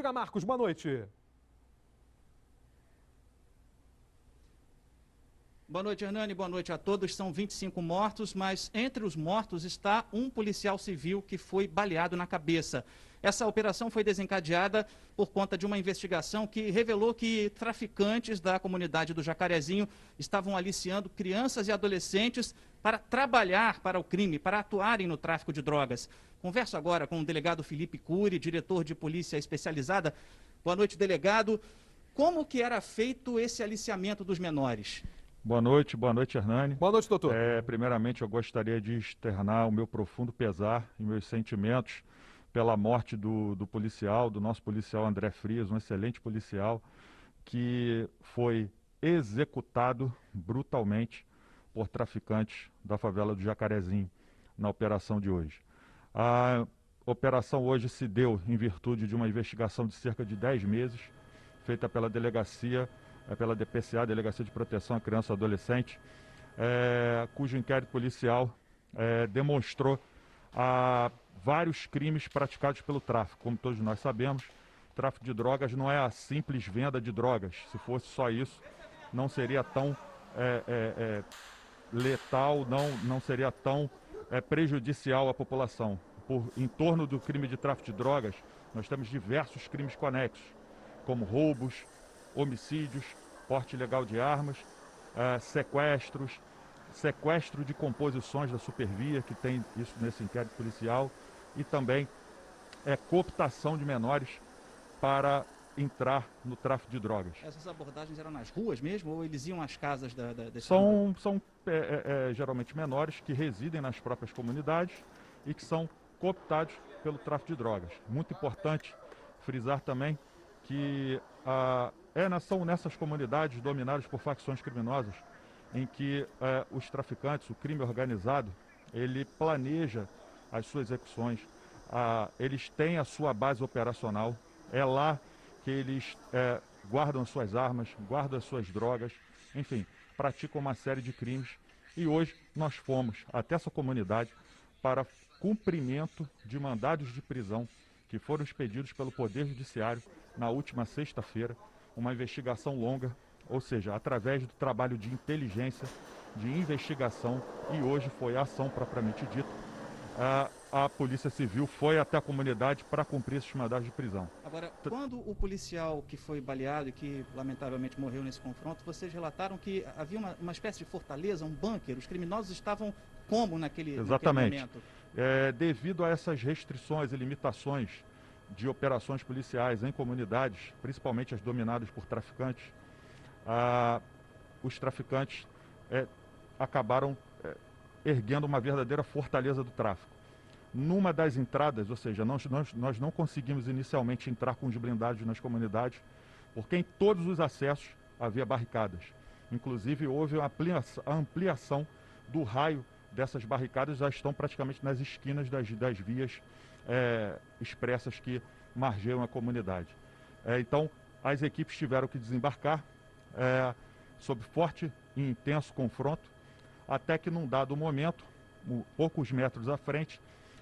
Diga, Marcos, boa noite. Boa noite, Hernani. Boa noite a todos. São 25 mortos, mas entre os mortos está um policial civil que foi baleado na cabeça. Essa operação foi desencadeada por conta de uma investigação que revelou que traficantes da comunidade do Jacarezinho estavam aliciando crianças e adolescentes para trabalhar para o crime, para atuarem no tráfico de drogas. Converso agora com o delegado Felipe Cury, diretor de polícia especializada. Boa noite, delegado. Como que era feito esse aliciamento dos menores? Boa noite, Hernani. Boa noite, doutor. Primeiramente, eu gostaria de externar o meu profundo pesar e meus sentimentos pela morte do policial, do nosso policial André Frias, um excelente policial, que foi executado brutalmente por traficantes da favela do Jacarezinho na operação de hoje. A operação hoje se deu em virtude de uma investigação de cerca de 10 meses, feita pela delegacia, pela DPCA, Delegacia de Proteção à Criança e Adolescente, cujo inquérito policial demonstrou vários crimes praticados pelo tráfico. Como todos nós sabemos, tráfico de drogas não é a simples venda de drogas. Se fosse só isso, não seria tão letal, não seria tão prejudicial à população. Em torno do crime de tráfico de drogas, nós temos diversos crimes conexos, como roubos, homicídios, porte ilegal de armas, sequestro de composições da Supervia, que tem isso nesse inquérito policial, e também cooptação de menores para entrar no tráfico de drogas. Essas abordagens eram nas ruas mesmo ou eles iam às casas São geralmente menores que residem nas próprias comunidades e que são cooptados pelo tráfico de drogas. Muito importante frisar também que são nessas comunidades dominadas por facções criminosas em que os traficantes, o crime organizado, ele planeja as suas execuções, eles têm a sua base operacional, é lá que eles guardam as suas armas, guardam as suas drogas, enfim, praticam uma série de crimes. E hoje nós fomos até essa comunidade para cumprimento de mandados de prisão que foram expedidos pelo Poder Judiciário na última sexta-feira, uma investigação longa, ou seja, através do trabalho de inteligência, de investigação, e hoje foi a ação propriamente dita. A Polícia Civil foi até a comunidade para cumprir esses mandados de prisão. Agora, quando o policial que foi baleado e que lamentavelmente morreu nesse confronto, vocês relataram que havia uma espécie de fortaleza, um bunker, os criminosos estavam como naquele momento? Devido a essas restrições e limitações de operações policiais em comunidades, principalmente as dominadas por traficantes, os traficantes acabaram erguendo uma verdadeira fortaleza do tráfico. Numa das entradas, ou seja, nós não conseguimos inicialmente entrar com os blindados nas comunidades, porque em todos os acessos havia barricadas. Inclusive houve a ampliação do raio dessas barricadas, já estão praticamente nas esquinas das vias expressas que margeiam a comunidade. Então, as equipes tiveram que desembarcar sob forte e intenso confronto, até que num dado momento, poucos metros à frente,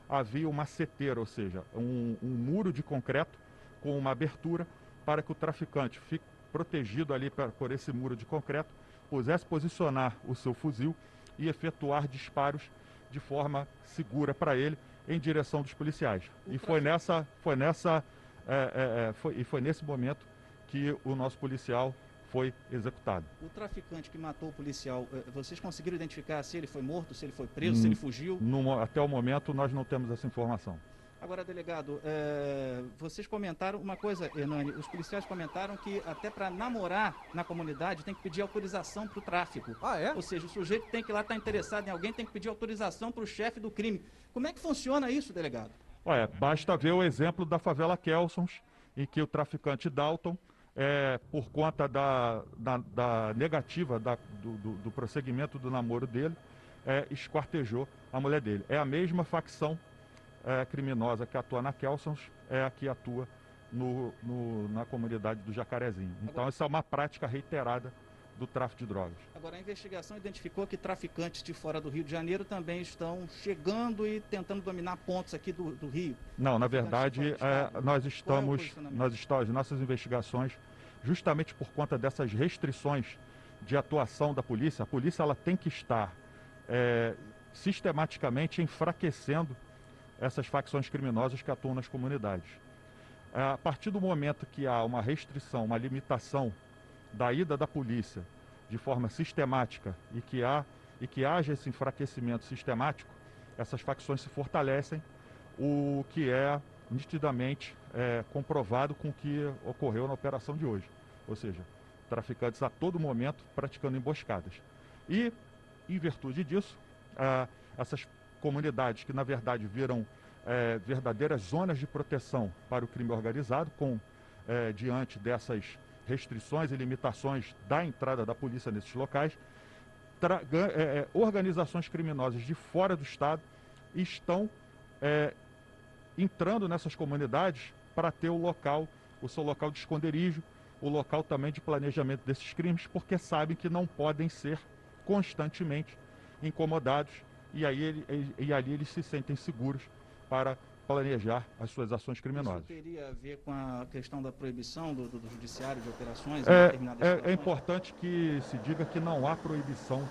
havia uma seteira, ou seja, um muro de concreto com uma abertura para que o traficante fique protegido ali por esse muro de concreto, pudesse posicionar o seu fuzil e efetuar disparos de forma segura para ele em direção dos policiais. E foi nesse momento que o nosso policial foi executado. O traficante que matou o policial, vocês conseguiram identificar se ele foi morto, se ele foi preso, se ele fugiu? Até o momento nós não temos essa informação. Agora, delegado, vocês comentaram uma coisa, Hernani, os policiais comentaram que até para namorar na comunidade tem que pedir autorização para o tráfico. Ah, é? Ou seja, o sujeito tem que lá estar interessado em alguém, tem que pedir autorização para o chefe do crime. Como é que funciona isso, delegado? Olha, basta ver o exemplo da favela Kelsons, em que o traficante Dalton, por conta da negativa do prosseguimento do namoro dele, esquartejou a mulher dele. É a mesma facção criminosa que atua na Kelsons, é a que atua na comunidade do Jacarezinho. Então, essa é uma prática reiterada do tráfico de drogas. Agora, a investigação identificou que traficantes de fora do Rio de Janeiro também estão chegando e tentando dominar pontos aqui do Rio. Não, na verdade, as nossas investigações, justamente por conta dessas restrições de atuação da polícia, a polícia ela tem que estar sistematicamente enfraquecendo essas facções criminosas que atuam nas comunidades. A partir do momento que há uma restrição, uma limitação da ida da polícia de forma sistemática e que haja esse enfraquecimento sistemático, essas facções se fortalecem, o que é nitidamente comprovado com o que ocorreu na operação de hoje. Ou seja, traficantes a todo momento praticando emboscadas. E, em virtude disso, essas comunidades que, na verdade, viram verdadeiras zonas de proteção para o crime organizado, diante dessas restrições e limitações da entrada da polícia nesses locais, organizações criminosas de fora do estado estão entrando nessas comunidades para ter o seu local de esconderijo, o local também de planejamento desses crimes, porque sabem que não podem ser constantemente incomodados e ali eles se sentem seguros para planejar as suas ações criminosas. Isso teria a ver com a questão da proibição do judiciário de operações em determinadas situações? É importante que se diga que não há proibição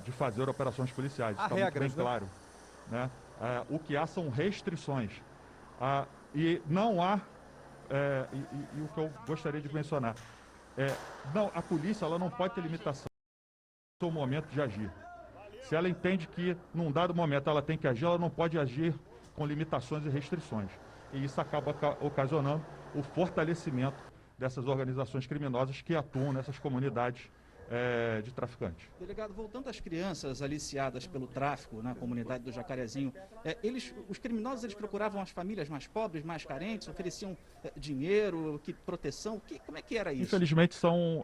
de fazer operações policiais. Está muito bem claro, né? O que há são restrições. E não há, e o que eu gostaria de mencionar, a polícia ela não pode ter limitação no seu momento de agir. Se ela entende que, num dado momento, ela tem que agir, ela não pode agir com limitações e restrições. E isso acaba ocasionando o fortalecimento dessas organizações criminosas que atuam nessas comunidades de traficantes. Delegado, voltando às crianças aliciadas pelo tráfico na comunidade do Jacarezinho, os criminosos eles procuravam as famílias mais pobres, mais carentes, ofereciam dinheiro, proteção, como é que era isso? Infelizmente são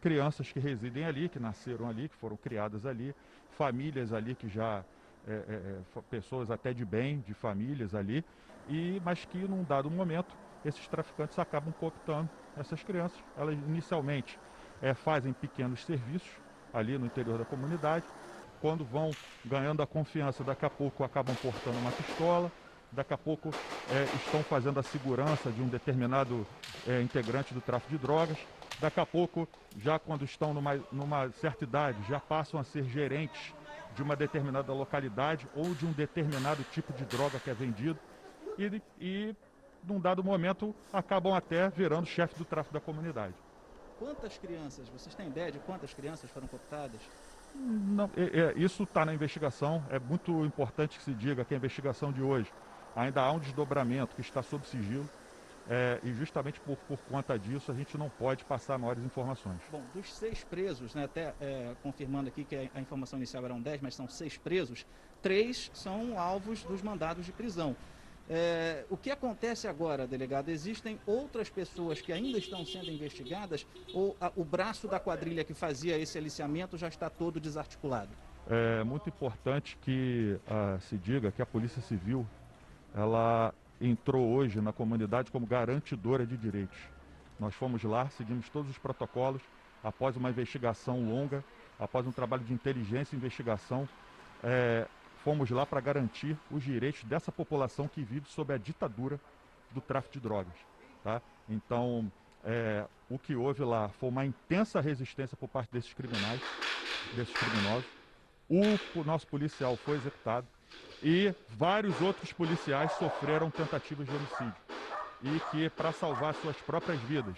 crianças que residem ali, que nasceram ali, que foram criadas ali, famílias ali que já, pessoas até de bem, de famílias ali, mas que num dado momento esses traficantes acabam cooptando essas crianças. Elas inicialmente fazem pequenos serviços ali no interior da comunidade. Quando vão ganhando a confiança, daqui a pouco acabam portando uma pistola, daqui a pouco estão fazendo a segurança de um determinado integrante do tráfico de drogas, daqui a pouco, já quando estão numa certa idade, já passam a ser gerentes de uma determinada localidade ou de um determinado tipo de droga que é vendido e num dado momento, acabam até virando chefe do tráfico da comunidade. Quantas crianças, vocês têm ideia de quantas crianças foram cooptadas? Não, isso está na investigação. É muito importante que se diga que a investigação de hoje ainda há um desdobramento que está sob sigilo e justamente por conta disso a gente não pode passar maiores informações. Bom, dos 6 presos, né, até confirmando aqui que a informação inicial eram 10, mas são 6 presos, 3 são alvos dos mandados de prisão. O que acontece agora, delegado? Existem outras pessoas que ainda estão sendo investigadas ou o braço da quadrilha que fazia esse aliciamento já está todo desarticulado? É muito importante que se diga que a Polícia Civil ela entrou hoje na comunidade como garantidora de direitos. Nós fomos lá, seguimos todos os protocolos, após uma investigação longa, após um trabalho de inteligência e investigação, fomos lá para garantir os direitos dessa população que vive sob a ditadura do tráfico de drogas. Tá? Então, o que houve lá foi uma intensa resistência por parte desses criminosos. O nosso policial foi executado e vários outros policiais sofreram tentativas de homicídio. E que, para salvar suas próprias vidas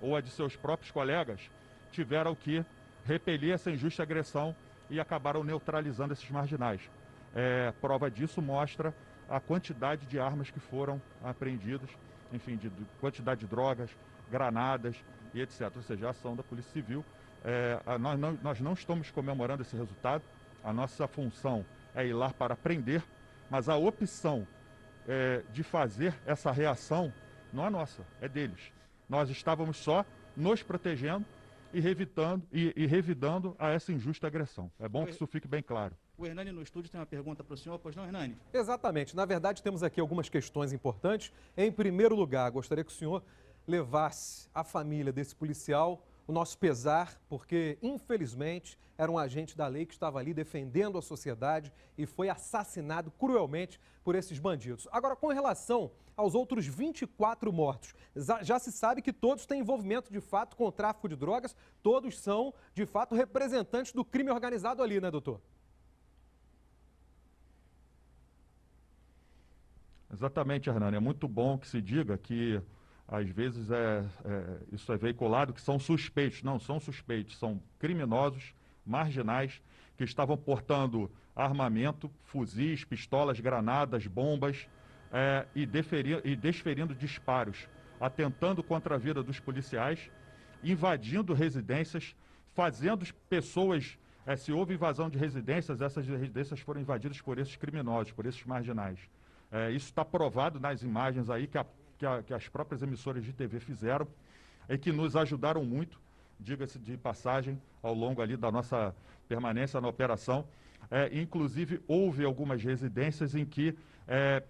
ou a de seus próprios colegas, tiveram que repelir essa injusta agressão e acabaram neutralizando esses marginais. Prova disso mostra a quantidade de armas que foram apreendidas, enfim, de quantidade de drogas, granadas e etc. Ou seja, a ação da Polícia Civil. Nós não estamos comemorando esse resultado, a nossa função é ir lá para prender, mas a opção de fazer essa reação não é nossa, é deles. Nós estávamos só nos protegendo e revidando a essa injusta agressão. É bom que isso fique bem claro. O Hernani no estúdio tem uma pergunta para o senhor, pois não, Hernani? Exatamente. Na verdade, temos aqui algumas questões importantes. Em primeiro lugar, gostaria que o senhor levasse a família desse policial o nosso pesar, porque, infelizmente, era um agente da lei que estava ali defendendo a sociedade e foi assassinado cruelmente por esses bandidos. Agora, com relação aos outros 24 mortos, já se sabe que todos têm envolvimento, de fato, com o tráfico de drogas, todos são, de fato, representantes do crime organizado ali, né, doutor? Exatamente, Hernani. É muito bom que se diga que, às vezes, isso é veiculado, que são suspeitos. Não são suspeitos, são criminosos, marginais, que estavam portando armamento, fuzis, pistolas, granadas, bombas, e desferindo disparos, atentando contra a vida dos policiais, invadindo residências, fazendo pessoas... se houve invasão de residências, essas residências foram invadidas por esses criminosos, por esses marginais. Isso está provado nas imagens aí que as próprias emissoras de TV fizeram e que nos ajudaram muito, diga-se de passagem, ao longo ali da nossa permanência na operação. Inclusive, houve algumas residências em que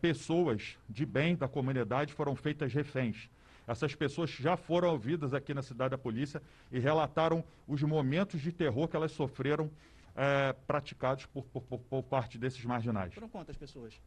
pessoas de bem da comunidade foram feitas reféns. Essas pessoas já foram ouvidas aqui na cidade da polícia e relataram os momentos de terror que elas sofreram praticados por parte desses marginais. Foram quantas pessoas?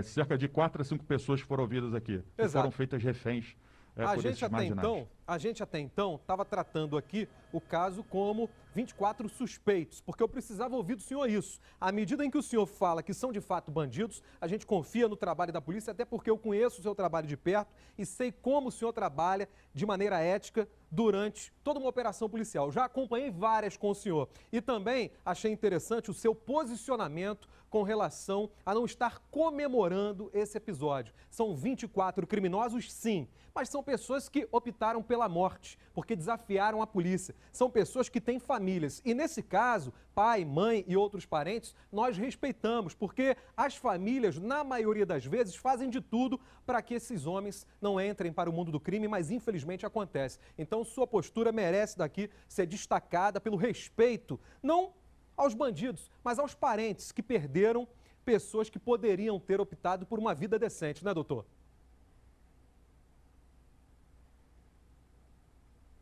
Cerca de 4 a 5 pessoas foram ouvidas aqui, que foram feitas reféns por esses marginais. A gente até então estava tratando aqui o caso como 24 suspeitos, porque eu precisava ouvir do senhor isso. À medida em que o senhor fala que são de fato bandidos, a gente confia no trabalho da polícia, até porque eu conheço o seu trabalho de perto e sei como o senhor trabalha de maneira ética durante toda uma operação policial. Já acompanhei várias com o senhor e também achei interessante o seu posicionamento com relação a não estar comemorando esse episódio. São 24 criminosos, sim, mas são pessoas que optaram pela morte, porque desafiaram a polícia. São pessoas que têm famílias e, nesse caso, pai, mãe e outros parentes, nós respeitamos, porque as famílias, na maioria das vezes, fazem de tudo para que esses homens não entrem para o mundo do crime, mas infelizmente acontece. Então, sua postura merece daqui ser destacada pelo respeito, não aos bandidos, mas aos parentes que perderam pessoas que poderiam ter optado por uma vida decente, né, doutor?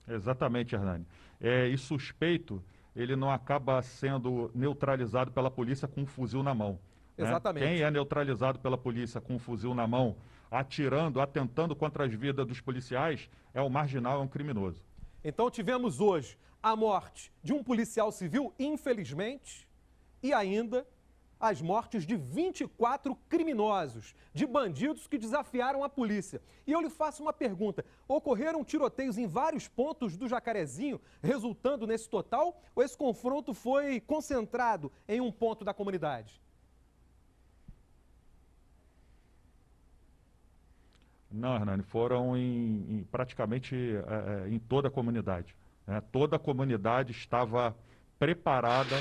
Exatamente, Hernani. E suspeito, ele não acaba sendo neutralizado pela polícia com um fuzil na mão. Exatamente. Quem é neutralizado pela polícia com um fuzil na mão, atirando, atentando contra as vidas dos policiais, é um marginal, é um criminoso. Então tivemos hoje a morte de um policial civil, infelizmente, e ainda as mortes de 24 criminosos, de bandidos que desafiaram a polícia. E eu lhe faço uma pergunta: ocorreram tiroteios em vários pontos do Jacarezinho, resultando nesse total? Ou esse confronto foi concentrado em um ponto da comunidade? Não, Hernani, foram praticamente em toda a comunidade. Toda a comunidade estava preparada,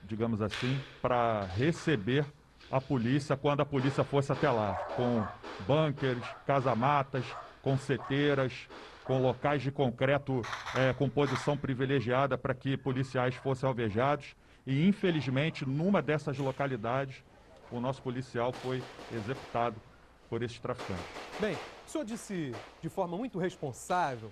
digamos assim, para receber a polícia quando a polícia fosse até lá, com bunkers, casamatas, com seteiras, com locais de concreto com posição privilegiada para que policiais fossem alvejados. E, infelizmente, numa dessas localidades, o nosso policial foi executado por esses traficantes. Bem, o senhor disse de forma muito responsável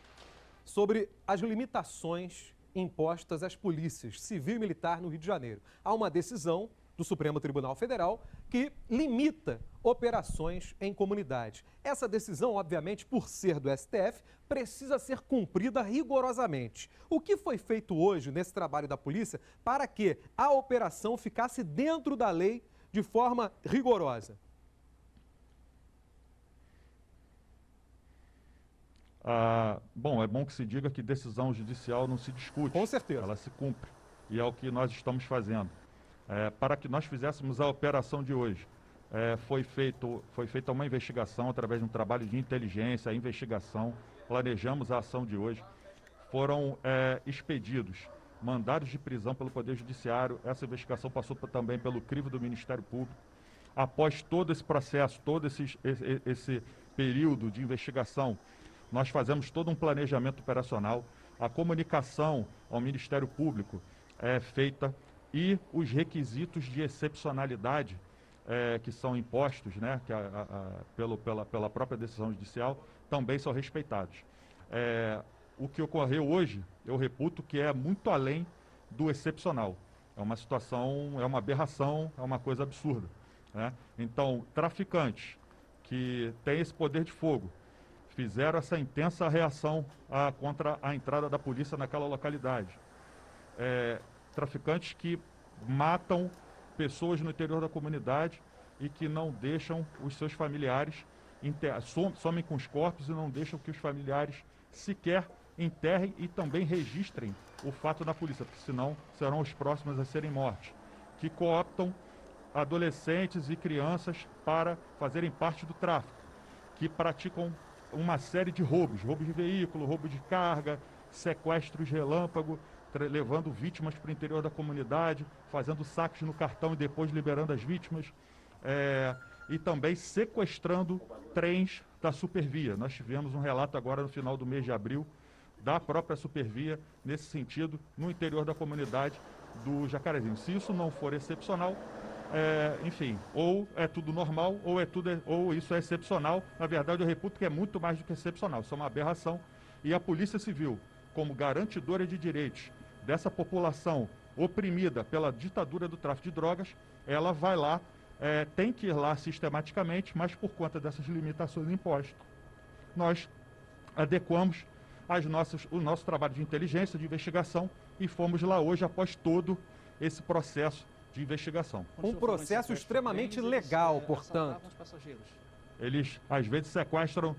sobre as limitações impostas às polícias civil e militar no Rio de Janeiro. Há uma decisão do Supremo Tribunal Federal que limita operações em comunidade. Essa decisão, obviamente, por ser do STF, precisa ser cumprida rigorosamente. O que foi feito hoje nesse trabalho da polícia para que a operação ficasse dentro da lei de forma rigorosa? Bom, é bom que se diga que decisão judicial não se discute. Com certeza. Ela se cumpre. E é o que nós estamos fazendo. Para que nós fizéssemos a operação de hoje, foi feita uma investigação através de um trabalho de inteligência, investigação, planejamos a ação de hoje. Foram expedidos mandados de prisão pelo Poder Judiciário. Essa investigação passou também pelo crivo do Ministério Público. Após todo esse processo, todo esse período de investigação, nós fazemos todo um planejamento operacional, a comunicação ao Ministério Público é feita e os requisitos de excepcionalidade que são impostos, né, pela própria decisão judicial, também são respeitados. o que ocorreu hoje, eu reputo que é muito além do excepcional. É uma situação, é uma aberração, é uma coisa absurda, né? Então, traficantes que têm esse poder de fogo fizeram essa intensa reação contra a entrada da polícia naquela localidade. Traficantes que matam pessoas no interior da comunidade e que não deixam os seus familiares, somem com os corpos e não deixam que os familiares sequer enterrem e também registrem o fato na polícia, porque senão serão os próximos a serem mortos. Que cooptam adolescentes e crianças para fazerem parte do tráfico, que praticam uma série de roubos de veículo, roubo de carga, sequestros relâmpago, levando vítimas para o interior da comunidade, fazendo saques no cartão e depois liberando as vítimas, e também sequestrando trens da Supervia. Nós tivemos um relato agora no final do mês de abril da própria Supervia, nesse sentido, no interior da comunidade do Jacarezinho. Se isso não for excepcional, enfim, ou é tudo normal, ou isso é excepcional. Na verdade, eu reputo que é muito mais do que excepcional. Isso é uma aberração. E a Polícia Civil, como garantidora de direitos dessa população oprimida pela ditadura do tráfico de drogas, ela vai lá, tem que ir lá sistematicamente, mas por conta dessas limitações impostas, nós adequamos o nosso trabalho de inteligência, de investigação, e fomos lá hoje após todo esse processo de investigação. Um processo extremamente legal, portanto. Eles, às vezes, sequestram...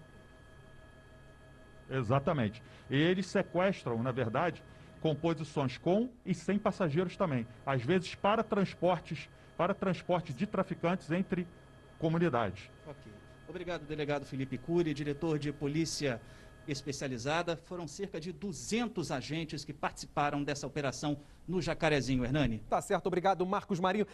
Exatamente. E eles sequestram, na verdade, composições com e sem passageiros também. Às vezes, para transporte de traficantes entre comunidades. Ok. Obrigado, delegado Felipe Cury, diretor de Polícia Especializada. Foram cerca de 200 agentes que participaram dessa operação no Jacarezinho, Hernani. Tá certo, obrigado, Marcos Marinho.